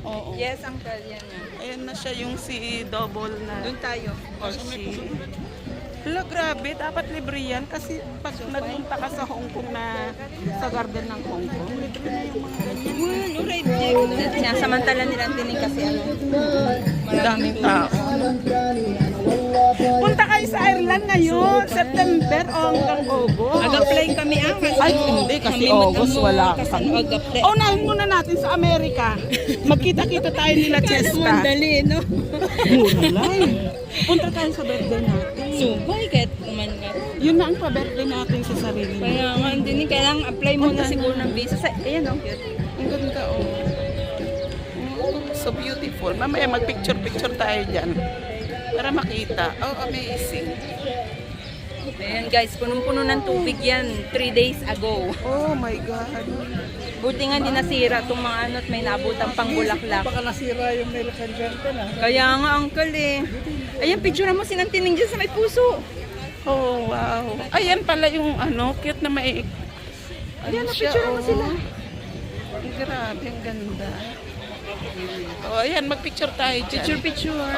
Oo. Yes, uncle, yan yan. Ayan na siya yung si double na. Doon tayo. Or si... Hala, grabe. Dapat libre yan. Kasi pag nagpunta ka sa Hong Kong na sa garden ng Hong Kong, libre na yung mga ganyan. No reject. Sinasamantala nilang tining kasi ano. Daming tao. Punta kayo sa Ireland ngayon, September o hanggang August.Ag-apply kami Ay, hindi. Kasi August wala ka.Ag-apply. Unahin muna natin sa Amerika. Magkita-kita tayo nila, Cheska. Dali, no? Mura lang. Punta tayo sa birthday natin. Subay, kahit kuman ka. Yun na ang pa-birthday natin sa sarili mo. Kaya nga, hindi kailangan apply muna siguro ng visa. Ayan, oh, cute. Ang ganda, oh. Oh, so beautiful. Mamaya mag-picture-picture tayo dyan. Para makita. Oh, amazing. Ayan guys, punong-puno ng tubig yan 3 days ago. Oh my God. Buti nga hindi nasira itong mga ano at may naabutang pangbulaklak. Baka nasira yung American Garden ah. Kaya nga uncle eh. Ayan, picture mo sinantining dyan sa may puso. Oh, wow. Ayan pala yung ano, cute na may... Ayan, siya, picture mo sila. Grabe, ang ganda. Oh, ayan, mag-picture tayo dyan. Picture.